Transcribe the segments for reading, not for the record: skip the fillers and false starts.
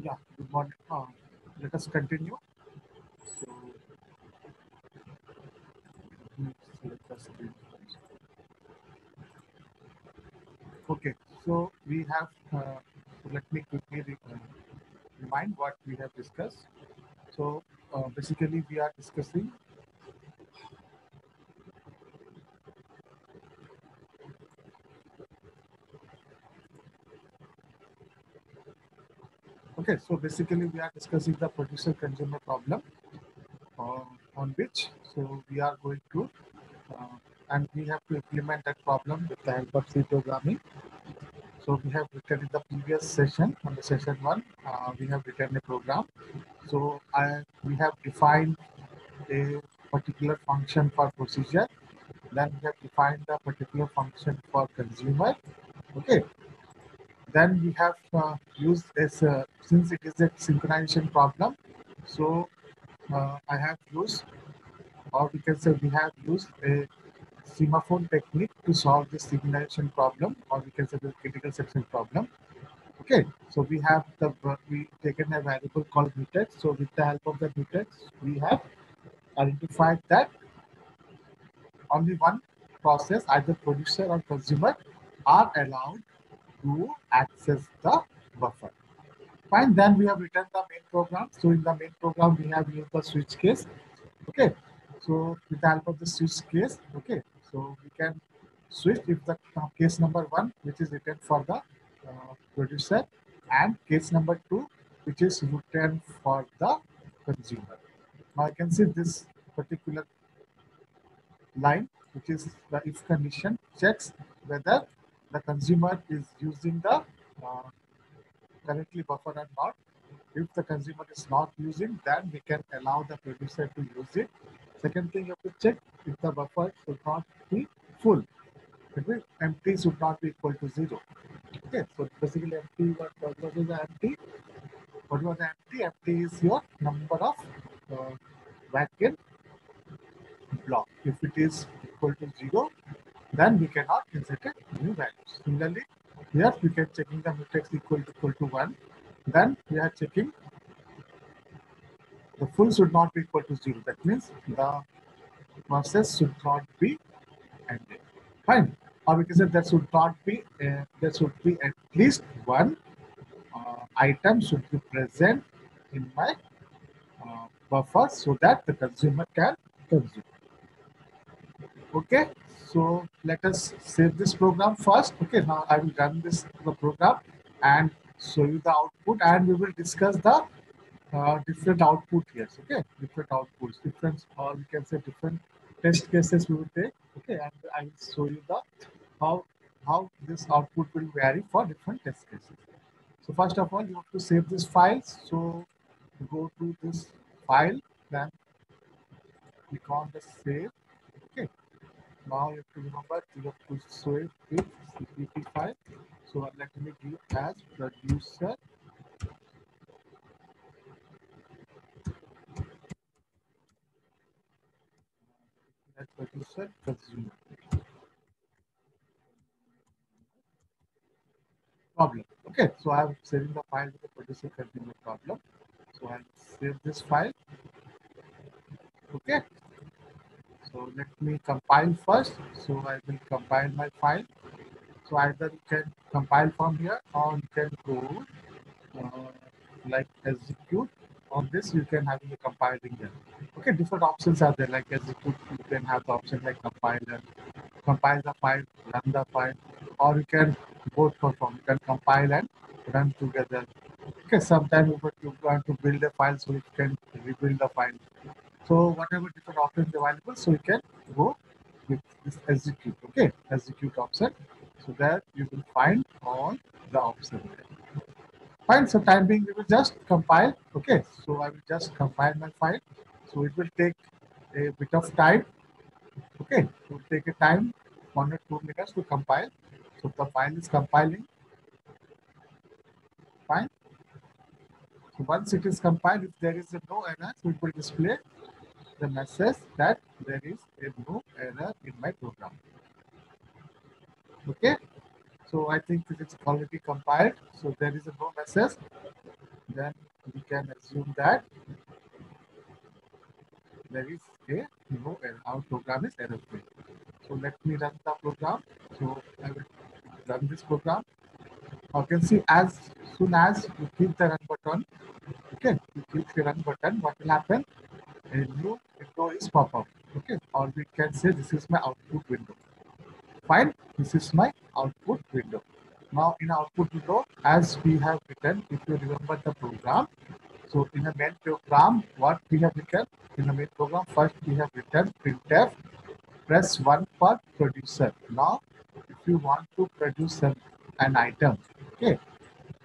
Yeah, good morning. Let us continue. So, let's select the screen first. Okay, so we have, so let me quickly remind what we have discussed. So, basically, we are discussing, okay, so basically, we are discussing the producer consumer problem uh, on which, so we are going to, uh, and we have to implement that problem with the help of C programming. So we have written in the previous session, on the session one, we have written a program. So we have defined a particular function for procedure. Then we have defined the particular function for consumer. Okay. Then we have used as since it is a synchronization problem. So I have used, or we can say we have used a semaphore technique to solve the synchronization problem, or we can say the critical section problem. Okay, so we have we taken a variable called mutex. So with the help of the mutex, we have identified that only one process, either producer or consumer, are allowed to access the buffer. Fine, then we have written the main program. So in the main program, we have used the switch case. Okay, so with the help of the switch case, okay, so we can switch if the case number one, which is written for the producer, and case number two, which is written for the consumer. Now I can see this particular line, which is the if condition, checks whether the consumer is using the uh, currently buffer or not. If the consumer is not using, then we can allow the producer to use it. Second thing, you have to check if the buffer should not be full. Okay? Empty should not be equal to zero. Okay, so basically empty, what is the empty? What was the empty? Empty is your number of vacuum block. If it is equal to zero, then we cannot insert a new value. Similarly, here we can checking the mutex equal to 1. Then we are checking the full should not be equal to 0. That means the process should not be ended. Fine. Or we can say there should be at least one item should be present in my buffer so that the consumer can consume. Okay, so let us save this program first. Okay, now I will run this the program and show you the output, and we will discuss the different output here. Okay, different outputs, different, or we can say different test cases we will take. Okay, and I will show you the how how this output will vary for different test cases. So first of all, you have to save this file. So go to this file, then click on the save. Okay. Now you have to remember you have to save with CPP file. So let me give as producer consumer problem. Okay, so I'm saving the file with the producer consumer problem. So I'll save this file. Okay, so let me compile first. So I will compile my file. So either you can compile from here or you can go uh, like execute. On this, you can have the compiling here. Okay, different options are there. Like execute, you can have the option like compiler, compile the file, run the file, or you can both perform. You can compile and run together. Okay, sometimes you want to build a file, so you can rebuild the file. So whatever different options available, so you can go with this execute. Okay, execute option. So that you will find all the options there. Fine. So time being, we will just compile. Okay. So I will just compile my file. So it will take a bit of time. Okay. It will take a time, 1 or 2 minutes to compile. So the file is compiling. Fine. So once it is compiled, if there is a no error, so it will display the message that there is a no error in my program. Okay. So I think it is already compiled. So there is a no message. then we can assume that there is a no error. Our program is error free. So let me run the program. So I will run this program. You can see as soon as you click the run button, okay, you click the run button, what will happen? A new window is pop up. Okay, or we can say this is my output window. Fine, this is my output window. Now in output window, as we have written, if you remember the program, so in the main program, what we have written in the main program, first we have written printf press 1 for producer. Now, if you want to produce an item, okay,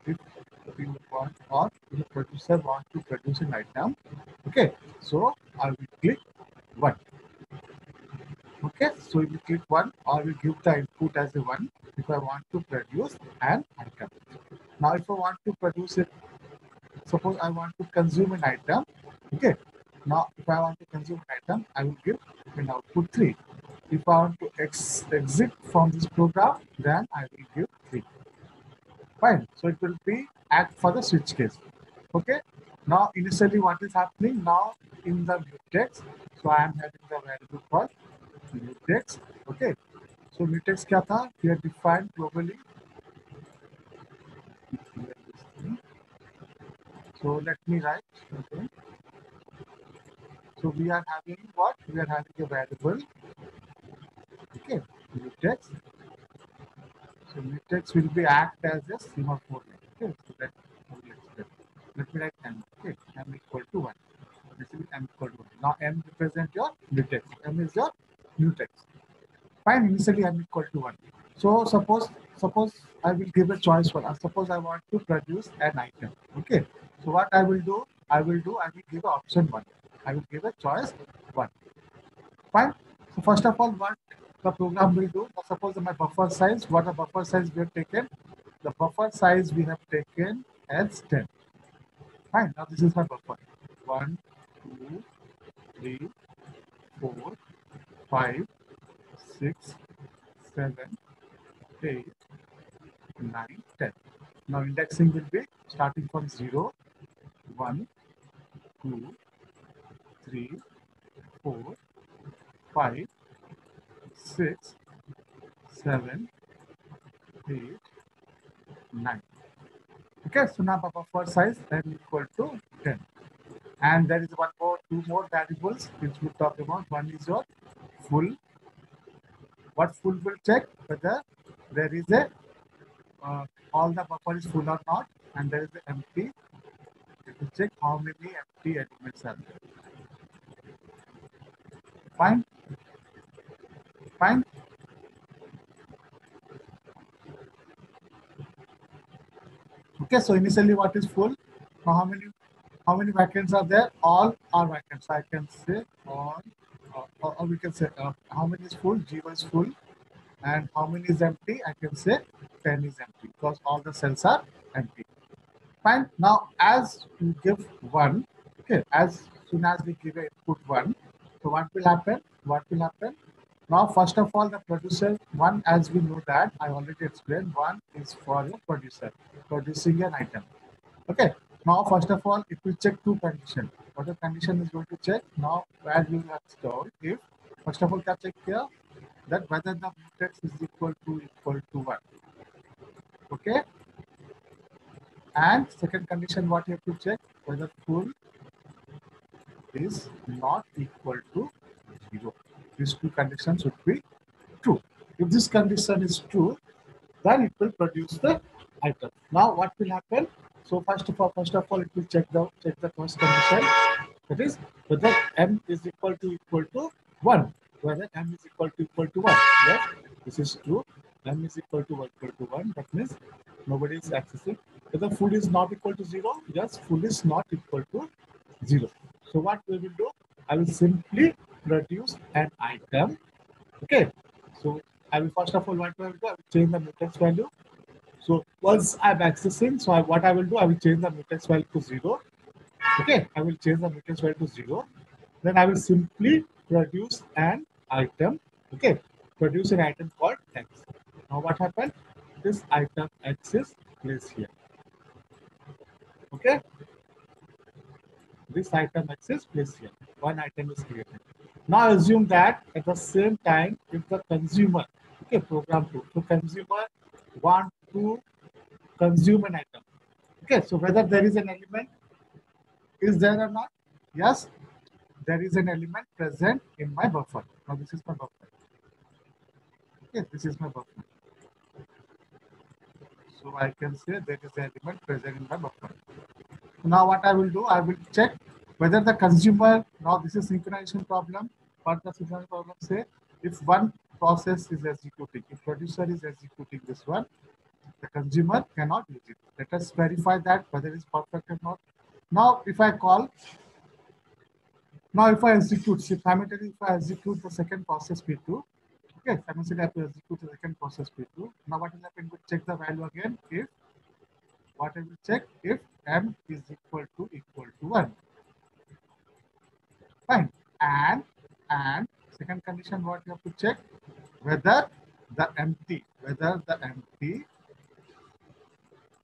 if you want or if the producer want to produce an item, okay, so I will click 1. Okay, so you click 1 or you give the input as a 1 if I want to produce an item. Now, if I want to produce it, suppose I want to consume an item, okay. Now, if I want to consume an item, I will give an output 3. If I want to exit from this program, then I will give 3. Fine. So it will be act for the switch case. Okay. Now, initially, what is happening now in the mutex? So I am having the variable called mutex. Okay. So mutex kya tha? We are defined globally. So let me write. Okay. So we are having what? We are having a variable. Okay. Mutex. So mutex will be act as a semaphore. Okay. So let me write m. Okay. M equal to 1. This is m equal to 1. Now m represent your mutex. M is your mutex. Fine. Initially m equal to 1. So suppose I will give a choice for us. Suppose I want to produce an item. Okay. So what I will do? I will give option 1. I will give a choice 1. Fine. So first of all, what the program will do? Suppose my buffer size. What the buffer size we have taken? The buffer size we have taken as 10. Fine. Now this is my buffer. 1, 2, 3, 4, 5, 6, 7, 8, 9, 10. Now indexing will be starting from 0, 1, 2, 3, 4, 5, 6, 7, 8, 9. Okay, so now buffer size then equal to 10. And there is two more variables which we talk about. One is your full. What full will check whether there is a all the buffer is full or not, and there is the empty. It will check how many empty elements are there. Fine, fine. Okay, so initially what is full? Now how many vacancies are there? All are vacant. So I can say all, or we can say how many is full? G1 is full, and how many is empty? I can say 10 is empty because all the cells are empty. Fine. Now, as you give 1, okay, as soon as we give a input 1, so what will happen? What will happen? Now, first of all, the producer 1, as we know that I already explained, 1 is for a producer producing an item. Okay. Now, first of all, it will check two conditions. What the condition is going to check? Now, where you have stored if first of all, can check here that whether the mutex is equal to 1. Okay. And second condition, what you have to check whether full is not equal to 0. These two conditions should be true. If this condition is true, then it will produce the item. Now, what will happen? So first of all, it will check the first condition. That is whether m is equal to 1. Whether m is equal to 1. Yes, this is true. M is equal to 1. That means nobody is accessing. Whether full is not equal to 0. Yes, full is not equal to 0. So what we will do? I will simply produce an item. Okay. So I will first of all what I will do? I will change the mutex value. So once I'm accessing, so what I will do? I will change the mutex value to 0. Okay, I will change the mutex value to 0. Then I will simply produce an item. Okay, produce an item called X. Now what happened? This item X is placed here. Okay, this item X is placed here. One item is created. Now assume that at the same time, if the consumer, okay, program 2, so consumer want to consume an item. Okay, so whether there is an element is there or not? Yes, there is an element present in my buffer. Now this is my buffer. Okay, this is my buffer. So I can say there is an element present in my buffer. Now what I will do, I will check whether the consumer, now this is synchronization problem, but the synchronization problem say if one process is executing, if producer is executing this one, the consumer cannot use it. Let us verify that whether it is perfect or not. Now if I call, now if I execute, simultaneously if I execute the second process P2, okay, simultaneously I have to execute the second process P2. Now what will happen? We check the value again. If what I will check if m is equal to 1. Fine. And second condition what you have to check whether the empty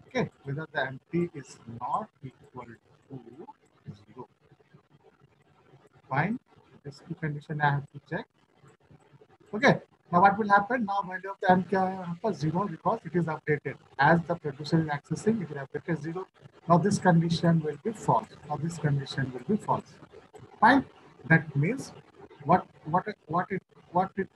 okay, whether the empty is not equal to 0. Fine. This two condition I have to check. Okay. Now what will happen? Now value of the empty is 0 because it is updated. As the producer is accessing, it will update 0. Now this condition will be false. Now this condition will be false. Fine. That means what it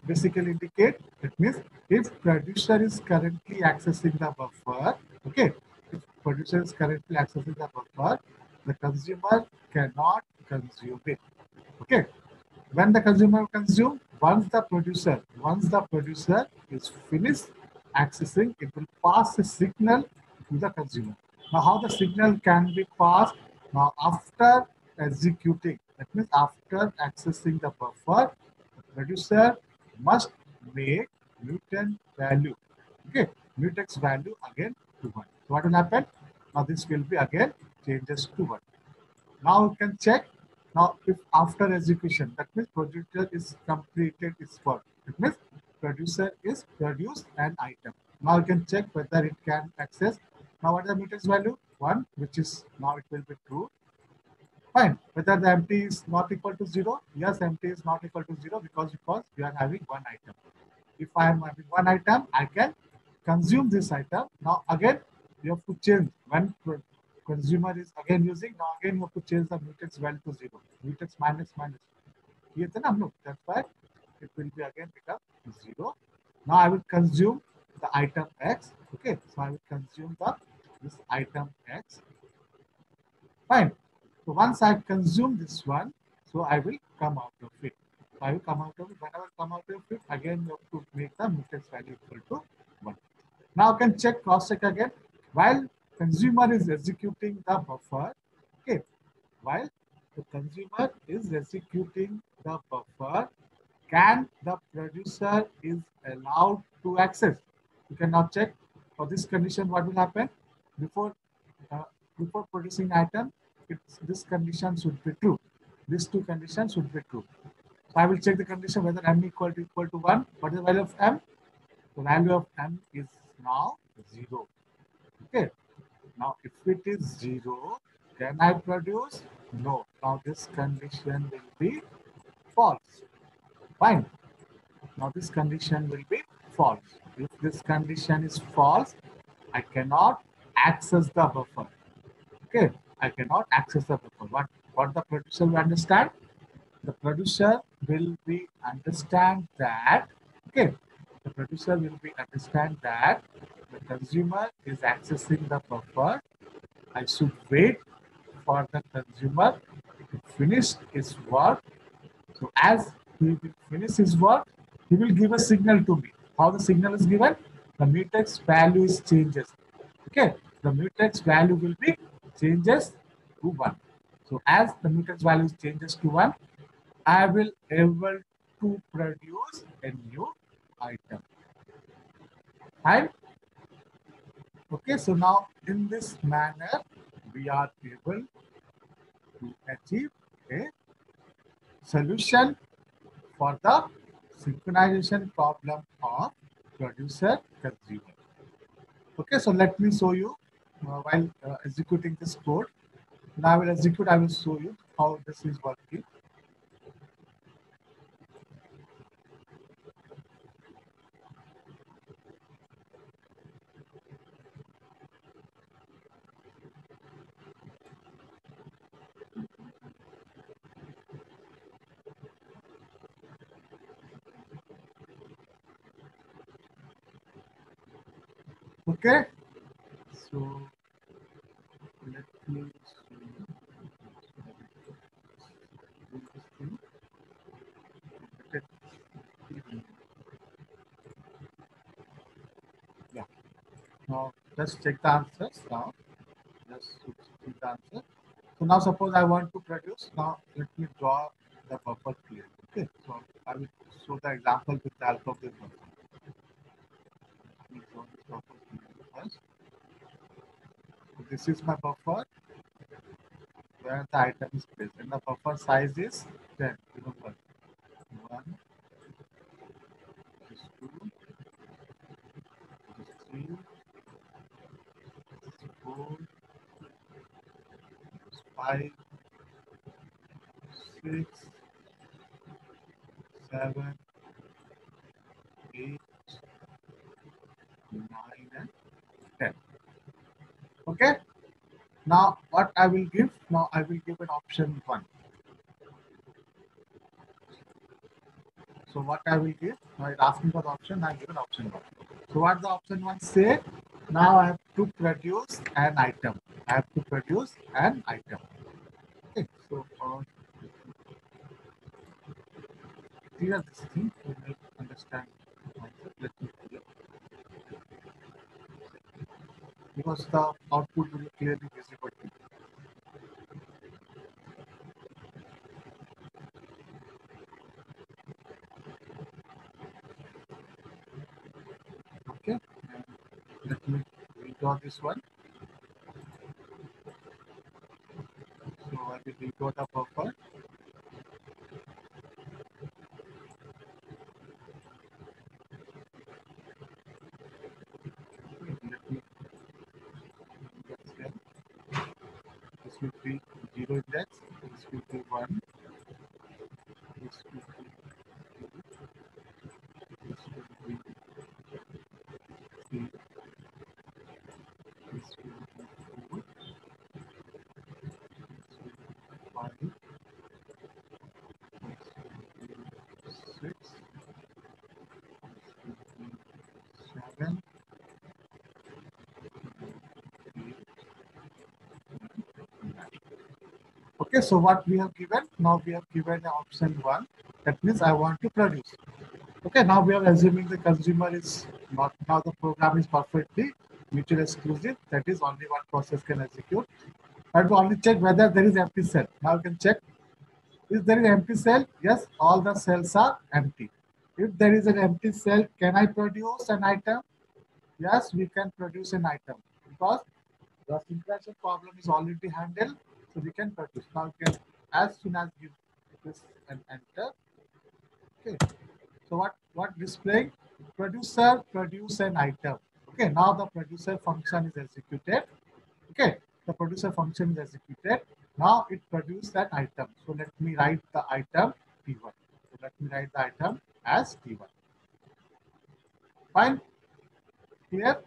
basically indicate. It means if producer is currently accessing the buffer, okay. If producer is currently accessing the buffer, the consumer cannot consume it. Okay. When the consumer consume, once the producer is finished accessing, it will pass a signal to the consumer. Now, how the signal can be passed? Now, after executing, that means after accessing the buffer, the producer must make mutant value. Okay, mutex value again to 1. So what will happen? Now this will be again changes to 1. Now you can check. Now, if after execution, that means producer is completed its work. It means producer is produced an item. Now you can check whether it can access. Now what is the mutex value? 1, which is now it will be true. Fine. Whether the empty is not equal to 0? Yes, empty is not equal to 0 because we are having one item. If I am having one item, I can consume this item. Now again, you have to change when consumer is again using. Now again, you have to change the mutex value to 0. Mutex minus. That's why it will be again become 0. Now I will consume the item X. Okay, so I will consume this item X. Fine. So once I consume this one, so I will come out of it. So I will come out of it. Whenever I come out of it, again you have to make the mutex value equal to 1. Now I can check cross check again. While consumer is executing the buffer, okay, while the consumer is executing the buffer, can the producer is allowed to access? You can now check for this condition what will happen before uh, before producing item. This condition should be true. These two conditions should be true. So I will check the condition whether m equal to 1. What is the value of m? The value of m is now 0. Okay. Now if it is 0, can I produce? No. Now this condition will be false. Fine. Now this condition will be false. If this condition is false, I cannot access the buffer. Okay, I cannot access the buffer. What the producer will understand? The producer will be understand that, okay, the producer will be understand that the consumer is accessing the buffer. I should wait for the consumer to finish his work. So as he will finish his work, he will give a signal to me. How the signal is given? The mutex value is changes. Okay, the mutex value will be changes to 1. So as the mutex value changes to 1, I will able to produce a new item. And okay, so now in this manner, we are able to achieve a solution for the synchronization problem of producer consumer. Okay, so let me show you. while executing this code. Now I will execute, I will show you how this is working. Okay, so let me see. Do this thing. Okay. Yeah. Now let's check the answers now. Just see the answer. So now suppose I want to produce. Now let me draw the buffer clear. Okay. So I will show the example with the help of this buffer. Let me draw this buffer clear first. So this is my buffer where the item is placed, and the buffer size is 10. Remember, 1, this 2, this 3, this 4, this 5, 6, 7, 8, 9, and 10. Okay. Now what I will give? Now I will give an option 1. So what I will give? Now it's asking for the option. I give an option 1. So what the option 1 say? Now I have to produce an item. I have to produce an item. Okay. So clear this thing. You may understand the concept. Let me clear because the output will be clearly visible to you. Okay. And let me redraw this one. So I will redraw the buffer. Okay, let me index here. This will be 0 index. This will be 1. This will be 2. This will be 3. This will be 4. This will be 5. This will be 6. This will be 7. 8. Okay, so what we have given? Now we have given the option 1. That means I want to produce. Okay, now we are assuming the consumer is not, now the program is perfectly mutually exclusive. That is only one process can execute. I have to only check whether there is empty cell. Now you can check, if there is empty cell, yes, all the cells are empty. If there is an empty cell, can I produce an item? Yes, we can produce an item because the synchronization problem is already handled, so we can produce. Now you can, as soon as give this and enter. Okay. So what displaying? Producer produce an item. Okay. Now the producer function is executed. Okay. The producer function is executed. Now it produced an item. So let me write the item T1. So let me write the item as T1. Fine. Clear?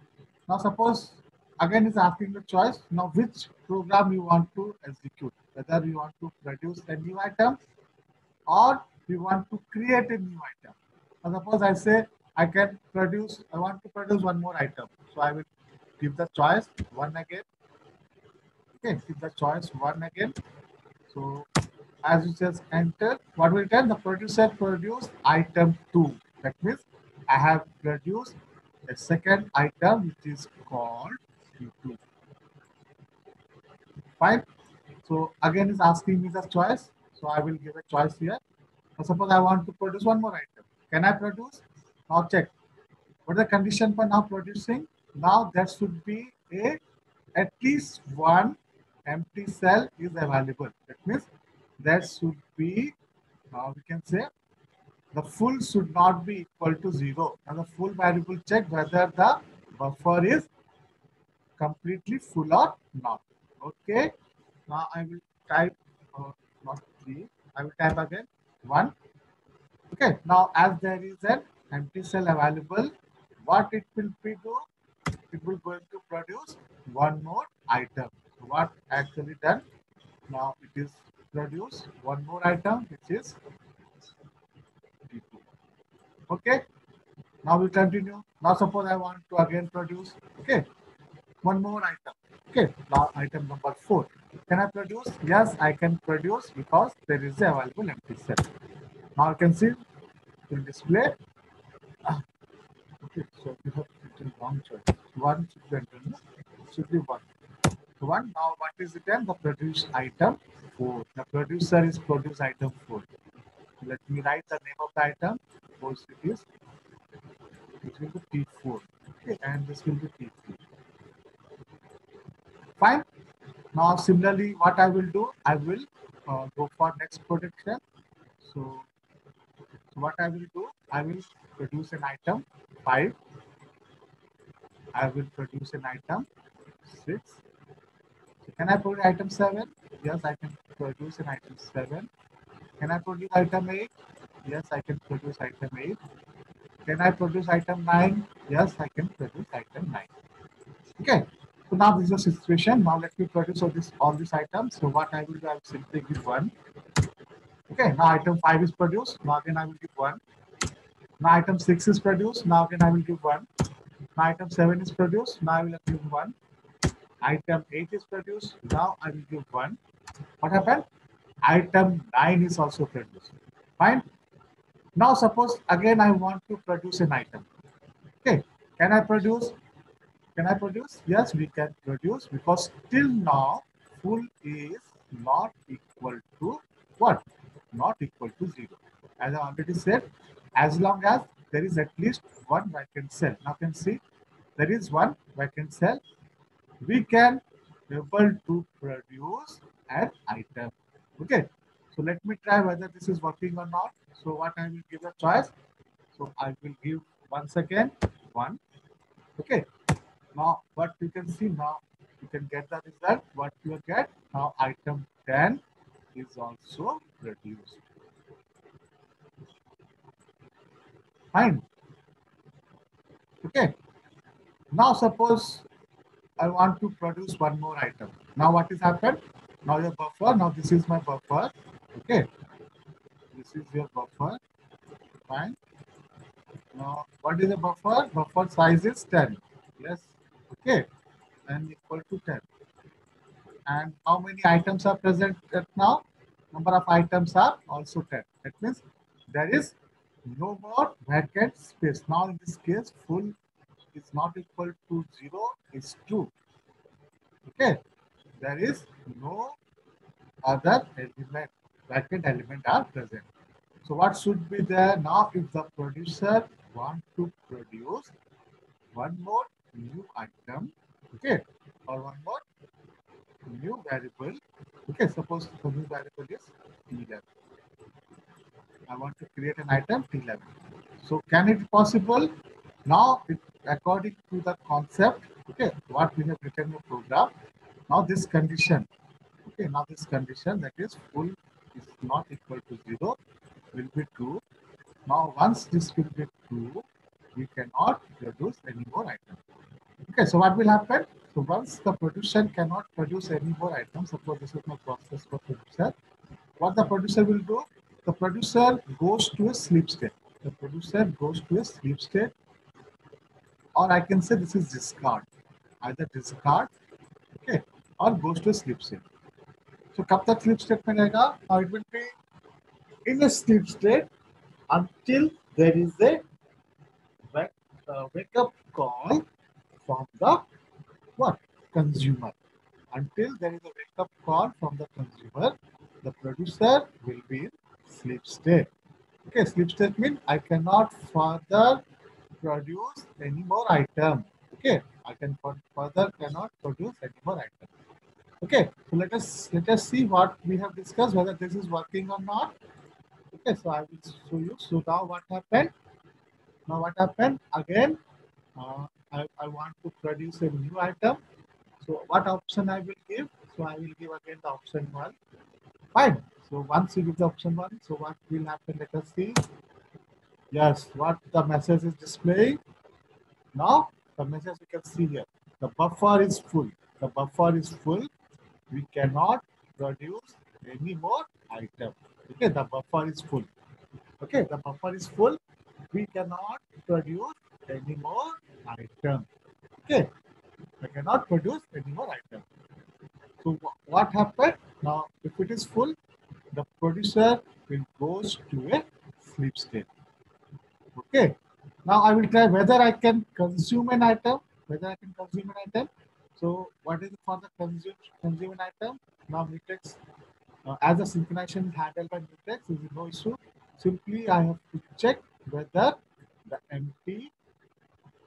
Now suppose again is asking the choice. Now which program you want to execute? Whether you want to produce a new item or you want to create a new item. Now suppose I say I want to produce one more item. So I will give the choice 1 again. Okay, give the choice 1 again. So as you just enter, what will tell? The producer produced item 2. That means I have produced a second item which is called Q2. Fine. So again is asking me the choice. So I will give a choice here. Now suppose I want to produce one more item. Can I produce? Now check. What is the condition for now producing? Now there should be a at least one empty cell is available. That means there should be, now we can say the full should not be equal to 0. Now the full variable check whether the buffer is completely full or not. Okay. Now I will type not 3. I will type again 1. Okay. Now as there is an empty cell available, what it will be do? It will going to produce one more item. What actually done? Now it is produce one more item, which is T2. Okay. Now we continue. Now suppose I want to again produce. Okay. One more item. Okay. Now item number 4. Can I produce? Yes, I can produce because there is a available empty cell. Now you can see it will display. Okay. So we have written wrong choice. One should be entered. No? Should be one. One. Now what is it then? The produce item 4. The producer is produce item 4. Let me write the name of the item. Suppose it is, it will be T4. Okay, and this will be T3. Fine. Now similarly, what I will do, I will go for next production. So, what I will do, I will produce an item 5. I will produce an item 6. So can I produce item 7? Yes, I can produce an item 7. Can I produce item 8? Yes, I can produce item 8. Can I produce item 9? Yes, I can produce item 9. Okay. So now this is the situation. Now let me produce all these items. So what I will do, I will simply give 1. Okay. Now item 5 is produced. Now again I will give 1. Now item 6 is produced. Now again I will give 1. Now item 7 is produced. Now I will give 1. Item 8 is produced. Now I will give 1. What happened? Item 9 is also produced. Fine. Now suppose again I want to produce an item. Okay. Can I produce? Can I produce? Yes, we can produce because till now full is not equal to what? Not equal to 0. As I already said, as long as there is at least one vacant cell. Now you can see there is one vacant cell. We can able to produce an item. Okay. So let me try whether this is working or not. So what I will give a choice. So I will give once again 1. Okay. Now, what you can see now, you can get the result. What you get now, item 10 is also produced. Fine. Okay. Now, suppose I want to produce one more item. Now, what is happened? Now, your buffer. Now, this is my buffer. Okay. This is your buffer. Fine. Now, what is the buffer? Buffer size is 10. Yes. Okay. And equal to 10. And how many items are present at now? Number of items are also 10. That means there is no more vacant space. Now in this case, full is not equal to 0 is true. Okay. There is no other element, vacant element are present. So what should be there now if the producer want to produce one more new item, okay, or one more new variable. Okay, suppose the new variable is T11. I want to create an item T11. So can it possible? Now, according to the concept, okay, what we have written in the program, now this condition, okay, now this condition that is full is not equal to 0 will be true. Now, once this will be true, we cannot produce any more items. Okay, so what will happen? So once the producer cannot produce any more items, suppose this is my process for producer, what the producer will do? The producer goes to a sleep state. The producer goes to a sleep state, or I can say this is discard. Either discard, okay, or goes to a sleep state. So कब तक sleep state में रहेगा? Now it will be in a sleep state until there is a wake up call from the what? Consumer. Until there is a wake up call from the consumer, the producer will be in sleep state. Okay, sleep state means I cannot further produce any more item. Okay, I can further cannot produce any more item. Okay, so let us see what we have discussed, whether this is working or not. Okay, so I will show you. So now what happened? Now what happened? Again, I want to produce a new item. So what option I will give? So I will give again the option 1. Fine. So once you give the option 1, so what will happen? Let us see. Yes, what the message is displaying. Now the message we can see here. The buffer is full. The buffer is full. We cannot produce any more item. Okay, the buffer is full. Okay, the buffer is full. We cannot produce any more item. Okay, we cannot produce any more item. So what happened? Now, if it is full, the producer will goes to a sleep state. Okay. Now I will try whether I can consume an item. Whether I can consume an item. So what is it for the consume an item? Now mutex as a synchronization is handled by mutex, is no issue. Simply I have to check whether the empty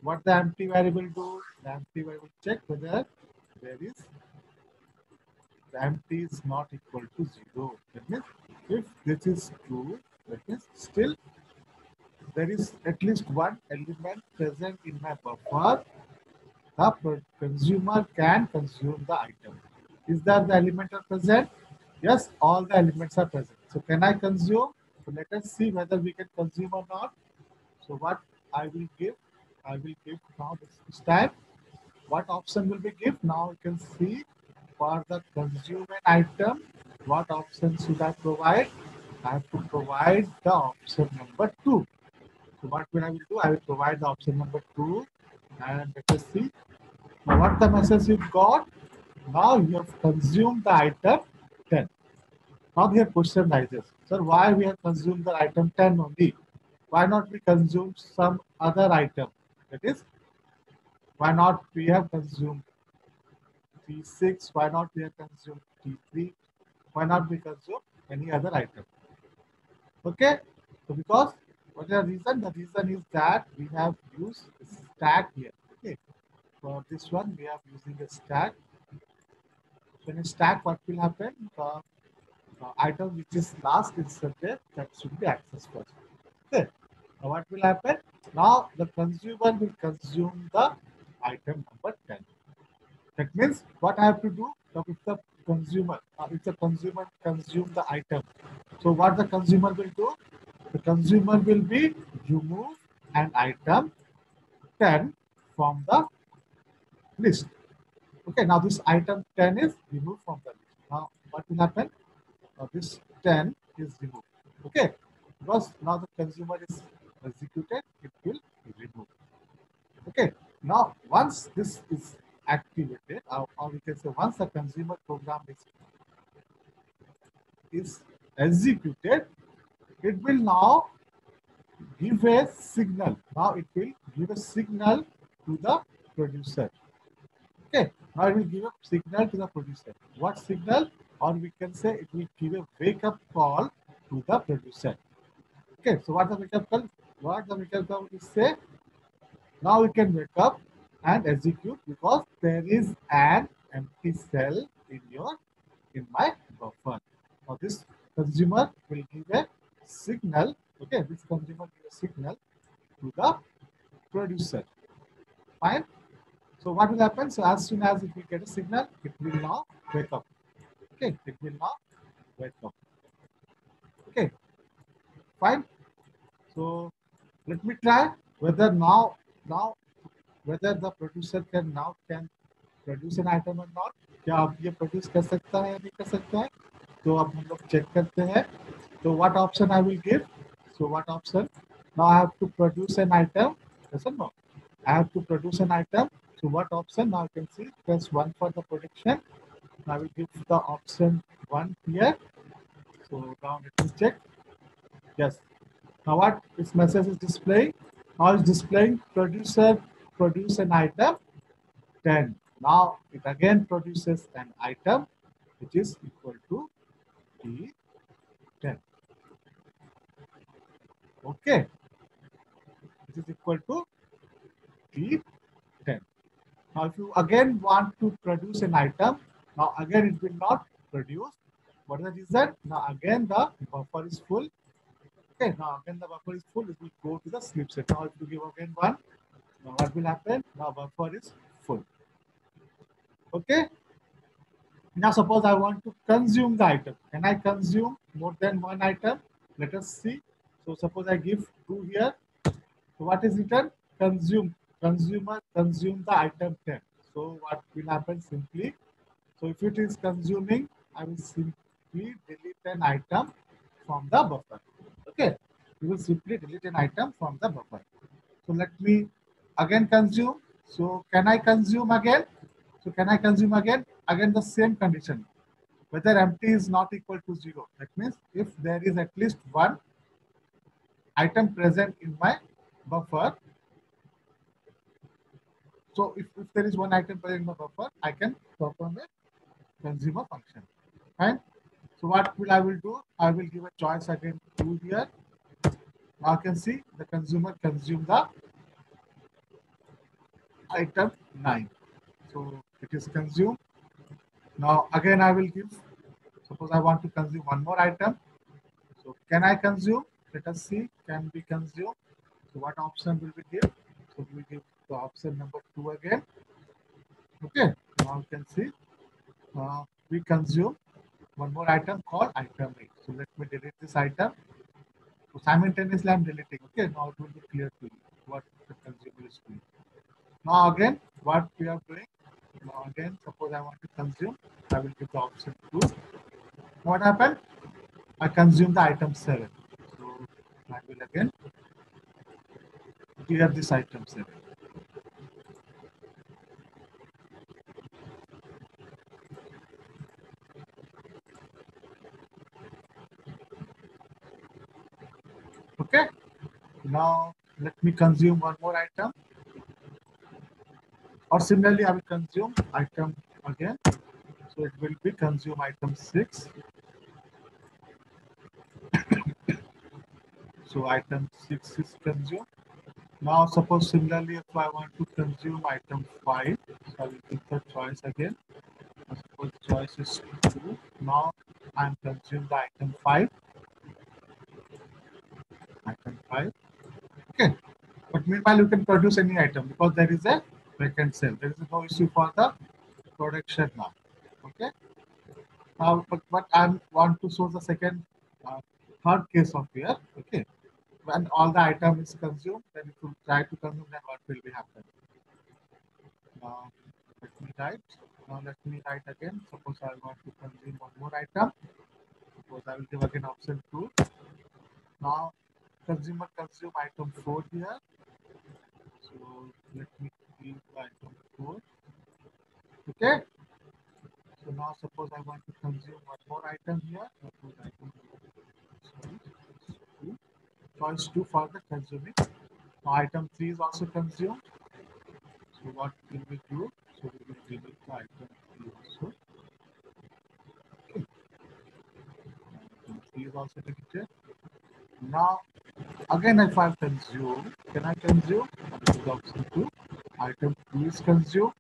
what the empty variable do. The empty variable check whether there is the empty is not equal to 0. That means if this is true, that means still there is at least one element present in my buffer, the consumer can consume the item. Is that the element are present? Yes, all the elements are present. So can I consume? So let us see whether we can consume or not. So what I will give now this time. What option will be give? Now you can see for the consumer item, what option should I provide? I have to provide the option number 2. So what will I will do? I will provide the option number 2 and let us see. Now what the message you got? Now you have consumed the item 10. Now we have question arises. Sir, why we have consumed the item 10 only? Why not we consume some other item? That is, why not we have consumed T6? Why not we have consumed T3? Why not we consume any other item? Okay, so because what is the reason? The reason is that we have used stack here. Okay, for this one we are using a stack. So in a stack, what will happen? The item which is last inserted, that should be accessed first. Okay. Now what will happen? Now the consumer will consume the item number 10. That means what I have to do? Now if the consumer consume the item, so what the consumer will do? The consumer will be remove an item 10 from the list. Okay, now this item 10 is removed from the list. Now what will happen? This 10 is removed. Okay, because now the consumer is executed, it will be removed. Okay, now once this is activated, or we can say once the consumer program is executed, it will now give a signal. Now it will give a signal to the producer. Okay, now it will give a signal to the producer. What signal? Or we can say it will give a wake up call to the producer. Okay, so what the wake up call? What the wake up call will say? Now you can wake up and execute because there is an empty cell in my buffer. Now this consumer will give a signal. Okay, this consumer give a signal to the producer. Fine. So what will happen? So as soon as it will get a signal, it will now wake up. Okay, it will now wake up. Okay, fine. So let me try whether now whether the producer can produce an item और not, क्या आप ये produce कर सकता है या नहीं कर सकता है, तो अब हम लोग चेक करते हैं. तो what option I will give, so what option, now I have to produce an item, yes or no, I have to produce an item, so what option, now you can see press 1 for the prediction. I will give the option 1 here, so now let me check. Yes, now what this message is displaying, now it's displaying producer produce an item 10. Now it again produces an item which is equal to T10. Okay, which is equal to T10. Now if you again want to produce an item, now again it will not produce. What is the reason? Now again the buffer is full. Okay, now again the buffer is full, it will go to the sleep set. Now if you give again 1, now what will happen? Now buffer is full. Okay. Now suppose I want to consume the item. Can I consume more than one item? Let us see. So suppose I give 2 here. So what is written? Consume. Consumer consume the item 10. So what will happen simply? So if it is consuming, I will simply delete an item from the buffer. Okay. We will simply delete an item from the buffer. So let me again consume. So can I consume again? So can I consume again? Again the same condition. Whether empty is not equal to 0. That means if there is at least one item present in my buffer. So if there is one item present in my buffer, I can perform a consumer function. Right? So what will I will do? I will give a choice again 2 here. Now you can see the consumer consume the item 9. So it is consumed. Now again I will give, suppose I want to consume one more item. So can I consume? Let us see, can be consumed. So what option will we give? So we give the option number 2 again. Okay, now you can see we consume one more item called item 8. So let me delete this item. So simultaneously I'm deleting. Okay, now it will be clear to you what the consumer is doing. Now again, what we are doing? Now again, suppose I want to consume, I will give the option 2. What happened? I consume the item 7. So I will again clear this item 7. Okay. Now let me consume one more item. Or similarly, I will consume item again. So it will be consume item 6. So item 6 is consumed. Now suppose similarly if I want to consume item 5, so I will give the choice again. Suppose choice is 2. Now I am consumed the item 5. Item 5. Okay. But meanwhile you can produce any item because there is a vacant cell. There is no issue for the production now. Okay. Now but I want to show the second third case of here. Okay. When all the item is consumed, then if you try to consume, then what will be happen? Now let me write. Now let me write again. Suppose I want to consume one more item. Suppose I will give again option 2. Now consumer consume item 4 here. So let me give item 4. Okay. So now suppose I want to consume one more item here. Suppose item sorry, 2. Choice 2 for the consuming. Now item 3 is also consumed. So what will we do? So we will delete the item 3 also. Okay. Item 3 is also deleted. Now again if I consume, can I consume? This is option 2. Item 2 is consumed.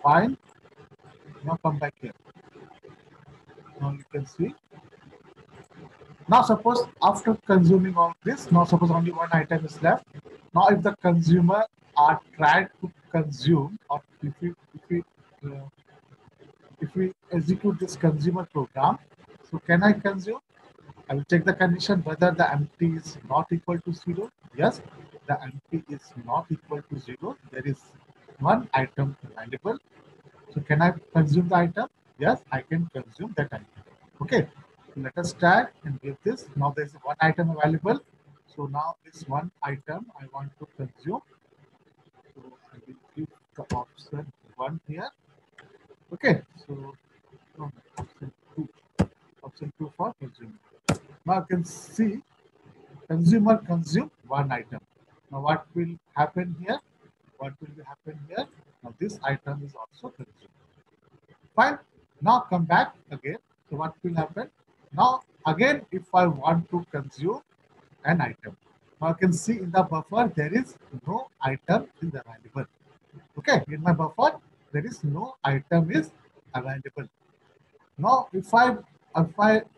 Fine. Now come back here. Now you can see. Now suppose after consuming all this, now suppose only one item is left. Now if the consumer are tried to consume, or uh, if we execute this consumer program, so can I consume? I will check the condition whether the empty is not equal to 0. Yes, the empty is not equal to 0. There is one item available. So can I consume the item? Yes, I can consume that item. Okay. So let us try and give this. Now there is one item available. So now this one item I want to consume. So I will give the option 1 here. Okay. So no, option 2. Option 2 for consumer. Now you can see consumer consume one item. Now what will happen here? What will happen here? Now this item is also consumed. Fine. Now come back again. So what will happen? Now again, if I want to consume an item, now you can see in the buffer there is no item is available. Okay, in my buffer there is no item is available. Now if I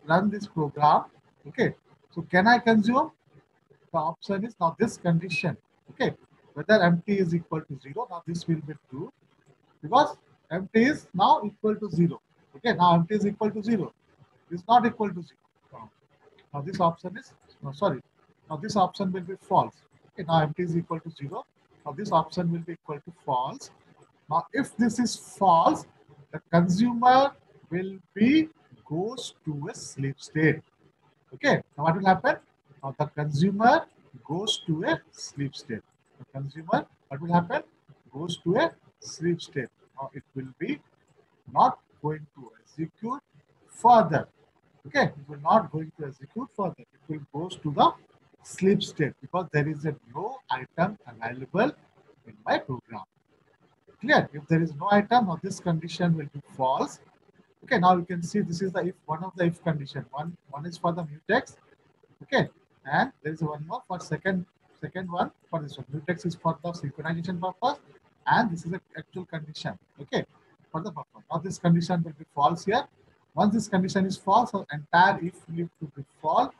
run this program, okay, so can I consume? The option is now this condition. Okay, whether empty is equal to 0. Now this will be true because empty is now equal to 0. Okay, now empty is equal to 0. Is not equal to 0. Now this option is, no, sorry. Now this option will be false. Okay, now empty is equal to 0. Now this option will be equal to false. Now if this is false, the consumer will be goes to a sleep state. Okay, now what will happen? Now the consumer goes to a sleep state. The consumer, what will happen? Goes to a sleep state. Now it will be not going to execute further. Okay, it will not going to execute further. It will goes to the sleep state because there is a no item available in my program. Clear? If there is no item, now this condition will be false. Okay, now you can see this is the if one of the if condition. One is for the mutex. Okay, and there is one more for second one for this one. Mutex is for the synchronization purpose, and this is the actual condition. Okay, for the buffer. Now this condition will be false here. Once this condition is false, so entire if loop will be false,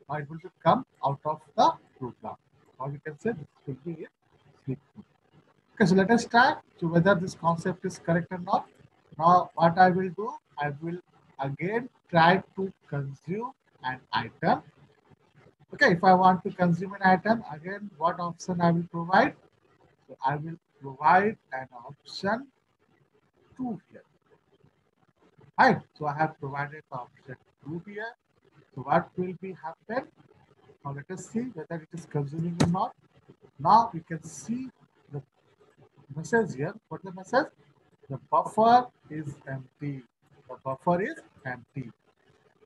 or it will come out of the program. Or we can say this will be a sleep mode. Okay, so let us try to whether this concept is correct or not. Now, what I will do, I will again try to consume an item. Okay, if I want to consume an item, again, what option I will provide? So I will provide an option 2 here. Right, so I have provided the option 2 here. So what will be happen? Now let us see whether it is consuming or not. Now we can see the message here. What the message? The buffer is empty. The buffer is empty.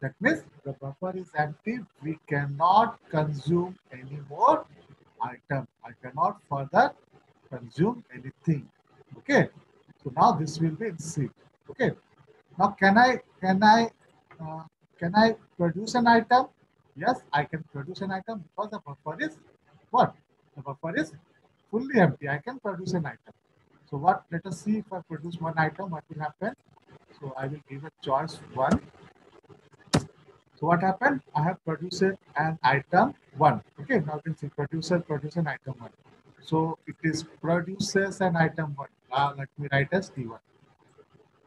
That means the buffer is empty. We cannot consume any more item. I cannot further consume anything. Okay. So now this will be in C. Okay. Now uh, can I produce an item? Yes, I can produce an item because the buffer is what? The buffer is fully empty. I can produce an item. So what? Let us see if I produce one item, what will happen? So I will give a choice 1. So what happened? I have produced an item 1. Okay, now you can see produce an item 1. So it is produces an item 1. Let me write as T1.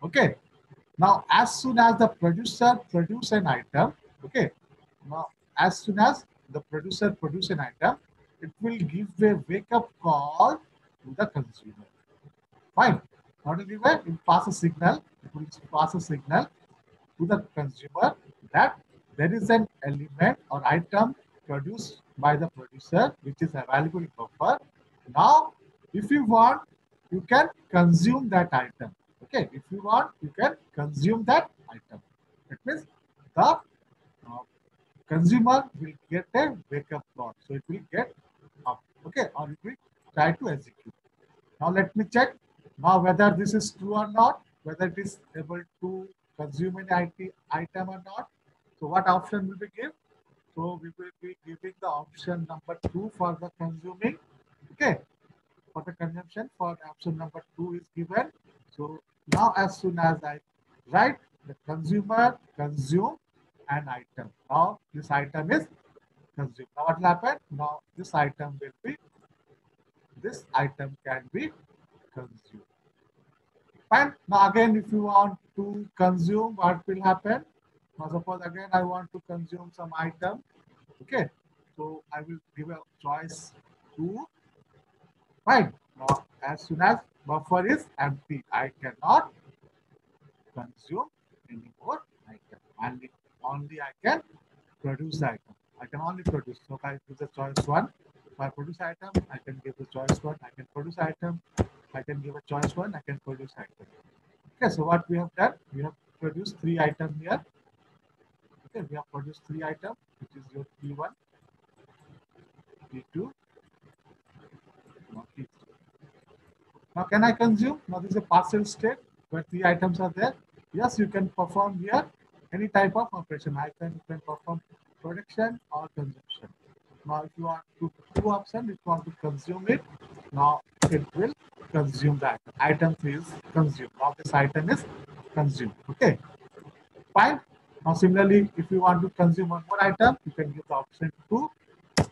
Okay. Now as soon as the producer produce an item, okay. Now as soon as the producer produce an item, it will give a wake up call to the consumer. Fine. Not only that, it will pass a signal. It will pass a signal to the consumer that there is an element or item produced by the producer which is available in buffer. Now, if you want, you can consume that item. Okay, if you want, you can consume that item. That means the consumer will get a wake up call. So it will get up. Okay, or it will try to execute. Now let me check now whether this is true or not, whether it is able to consume an item or not. So what option will be given? So we will be giving the option number 2 for the consuming. Okay, for the consumption for option number 2 is given. So now as soon as I write the consumer consume an item. Now this item is consumed. Now what will happen? Now this item can be consumed. Fine. Now again, if you want to consume, what will happen? Now suppose again I want to consume some item. Okay. So I will give a choice 2. Fine. Now as soon as buffer is empty, I cannot consume any more item. Only I can produce the item. I can only produce. So if I give the choice 1, if I produce item, I can give the choice 1, I can produce item, I can give a choice 1, I can produce item. Okay, so what we have done, we have produced 3 items here. Okay, we have produced 3 items, which is your T1, T2, T3. Now can I consume? Now this is a partial state where 3 items are there. Yes, you can perform here any type of operation. You can perform production or consumption. Now if you want to two options, if you want to consume it, now it will consume that. Item 3 is consumed. Now this item is consumed. Okay. Fine. Now similarly, if you want to consume one more item, you can give the option 2.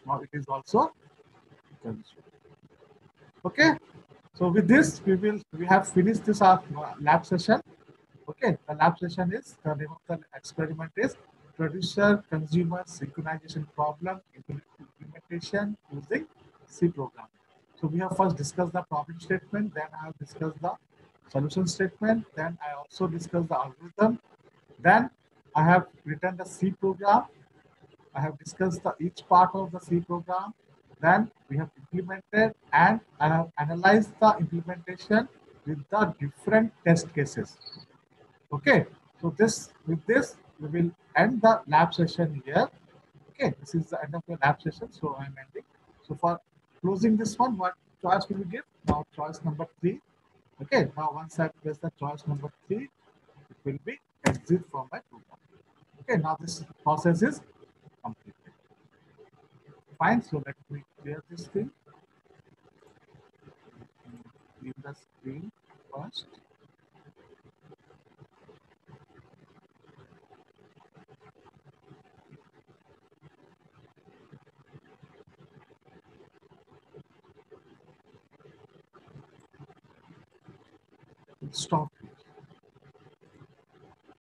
Now it is also consumed. Okay. So with this, we have finished this our lab session. Okay, the lab session is the name of the experiment is producer consumer synchronization problem implementation using C program. So we have first discussed the problem statement, then I have discussed the solution statement, then I also discussed the algorithm, then I have written the C program. I have discussed each part of the C program. Then we have implemented and I have analyzed the implementation with the different test cases. Okay, so with this we will end the lab session here. Okay, this is the end of the lab session, so I'm ending. So for closing this one, what choice will we give? Now choice number 3. Okay, now once I press the choice number 3, it will be exit from my program. Okay, now this process is completed. Fine, so let me clear this thing. Clear the screen first. Stop.